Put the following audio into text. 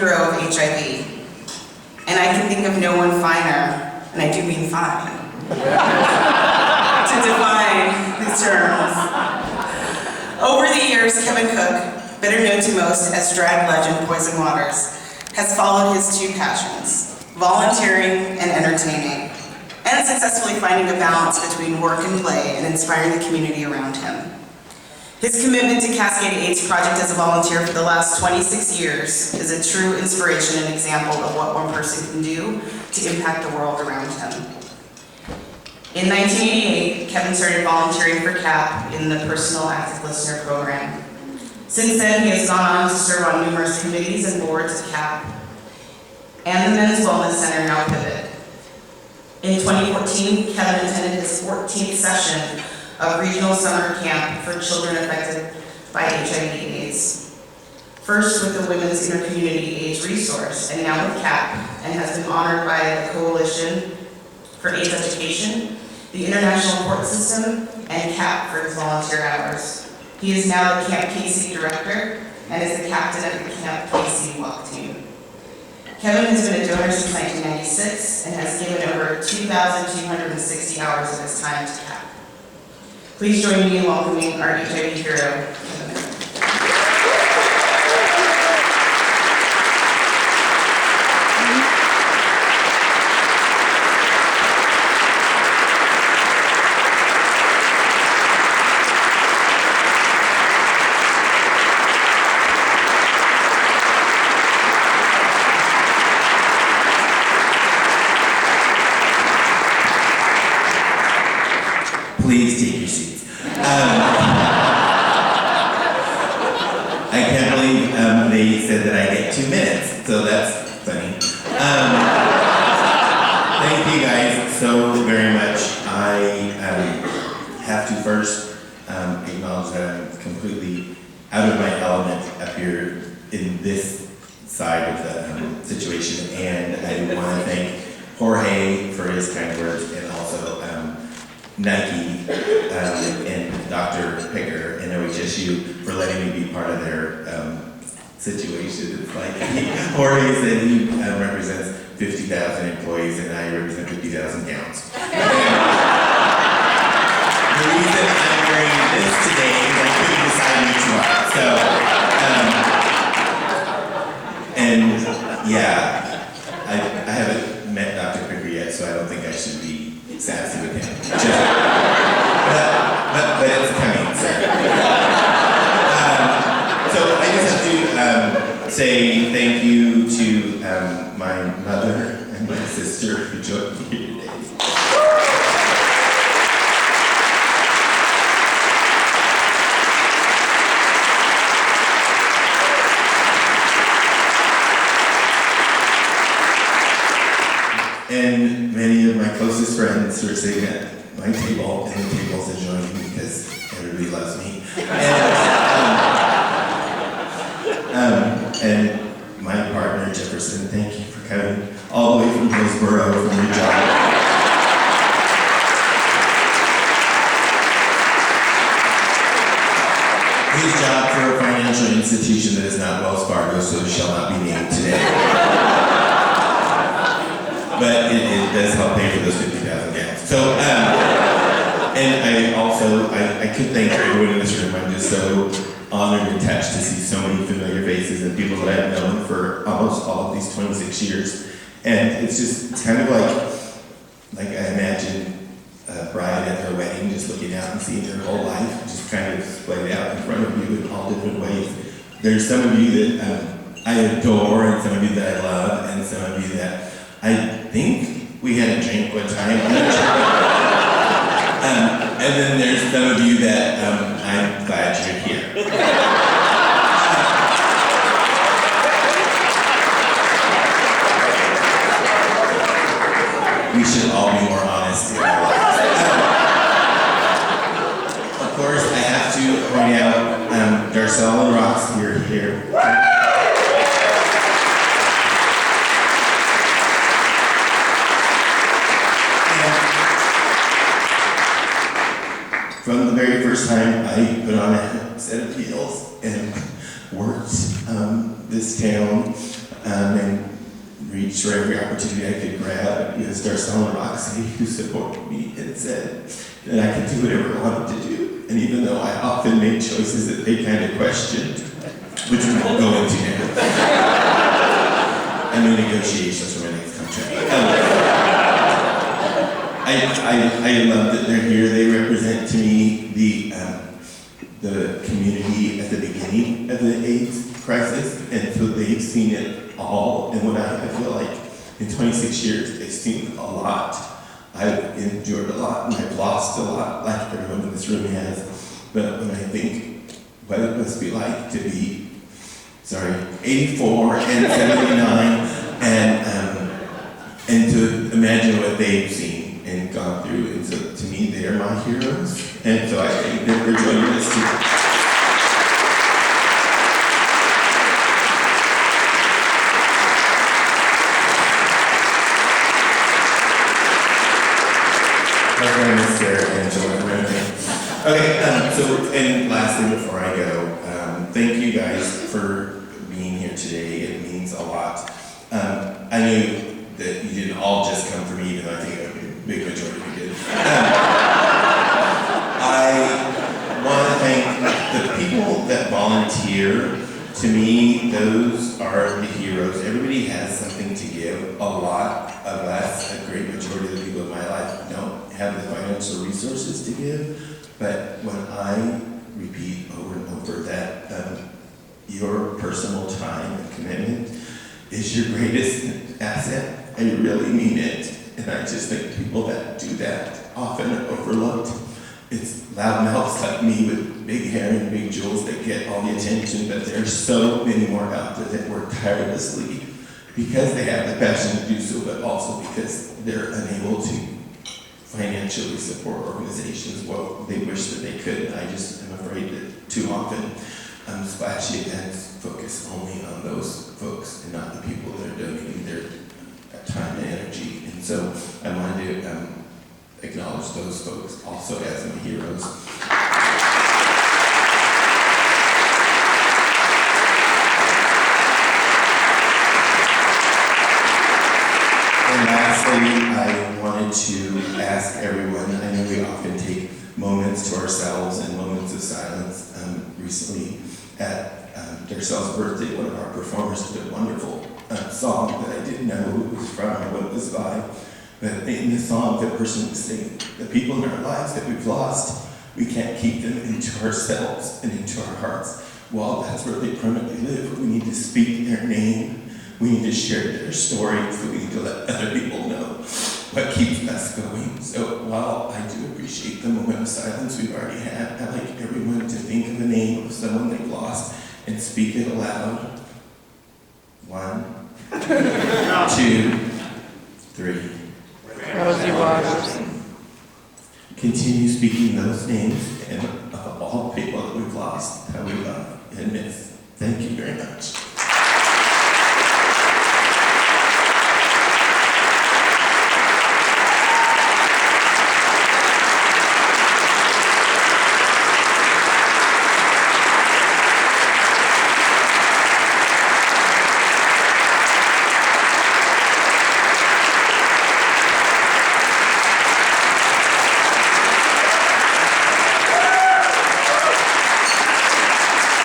hero of HIV. And I can think of no one finer, and I do mean fine, to define these terms. Over the years, KevinCook, better known to most as drag legend Poison Waters, has followed his two passions, volunteering and entertaining, and successfully finding a balance between work and play and inspiring the community around him. His commitment to Cascade AIDS Project as a volunteer for the last 26 years is a true inspiration and example of what one person can do to impact the world around him. In 1988, Kevin started volunteering for CAP in the Personal Active Listener program. Since then, he has gone on to serve on numerous committees and boards of CAP and the Men's Wellness Center, now Pivot. In 2014, Kevin attended his 14th session of regional summer camp for children affected by HIV/AIDS. First with the Women's Intercommunity AIDS Resource, and now with CAP, and has been honored by the Coalition for AIDS Education, the International Court System, and CAP for his volunteer hours. He is now the Camp Casey Director and is the captain of the Camp Casey Walk Team. Kevin has been a donor since 1996 and has given over 2,260 hours of his time to CAP. Please join me in welcoming our HIV hero, Kevin. Please take your seats. I can't believe they said that I get 2 minutes, so that's funny. Thank you guys so very much. I have to first acknowledge that I'm completely out of my element up here in this side of the situation, and I want to thank Jorge for his kind words, and also Nike and Dr. Picker and OHSU for letting me be part of their situation. It's like Jorge said he represents 50,000 employees and I represent 50,000 gowns. The reason I'm wearing this today is I couldn't decide which one. So, and yeah, I haven't met Dr. Picker yet, so I don't think I should be sassy with him. But it's coming, so. So I just have to say thank you to my mother and my sister who joined me here today. And many of my closest friends who are sitting at my table and the tables are joining me because everybody loves me. And my partner Jefferson, thank you for coming all the way from Hillsborough from your job. His job for a financial institution that is not Wells Fargo, so shall not be named today. But it does help pay for those 50,000 gallons. So, and I could thank everyone in this room. I'm just so honored and touched to see so many familiar faces and people that I've known for almost all of these 26 years. And it's just kind of like I imagine a bride at her wedding just looking out and seeing her whole life just kind of splayed out in front of you in all different ways. There's some of you that I adore and some of you that I love and some of you that I think we had a drink one time. And then there's some of you that I'm glad you're here. We should all be more honest in our lives. Of course, I have to point out Darcel and Ross here. From the very first time I put on a set of heels and worked this town, and reached for every opportunity I could grab. Because Darcella Roxy, who supported me and said that I could do whatever I wanted to do. And even though I often made choices that they kind of questioned, which we won't go into now. I'm in negotiations for my next contract. I love that they're here. They represent to me the community at the beginning of the AIDS crisis, and so they've seen it all. And what I feel like in 26 years, they've seen a lot. I've endured a lot, and I've lost a lot, like everyone in this room has. But when I think what it must be like to be, 84 and 79, and to imagine what they've seen and gone through. And so to me, they're my heroes. And so I thank them for joining us too. Okay, and lastly, before I go, thank you guys for being here today. It means a lot. I knew that you didn't all just come for me, even though I think a big majority of you did. I want to thank the people that volunteer. To me, those are the heroes. Everybody has something to give. A lot of us, a great majority of the people in my life, don't have the financial resources to give. But when I repeat over and over that your personal time and commitment is your greatest asset, I really mean it. And I just think people that do that often are overlooked. It's loudmouths like me with big hair and big jewels that get all the attention, but there's so many more out there that work tirelessly because they have the passion to do so, but also because they're unable to financially support organizations what they wish that they could. And I just am afraid that too often splashy events focus only on those folks and not the people that are donating their time and energy. And so I wanted to acknowledge those folks also as my heroes. And lastly, I wanted to ask everyone, I know we often take moments to ourselves and moments of silence. Recently at Darcel's birthday, one of our performers did a wonderful song that I didn't know who it was from or what it was by. But in the song, the person was saying, the people in our lives that we've lost, we can't keep them into ourselves and into our hearts. Well, that's where they permanently live. We need to speak their name. We need to share their stories. So we need to let other people know what keeps us going. So while I do appreciate the moment of silence we've already had, I'd like everyone to think of the name of someone they've lost and speak it aloud. 1, 2, 3. Rosie Waters. Continue speaking those names and of all the people that we've lost, that we love and miss. Thank you very much.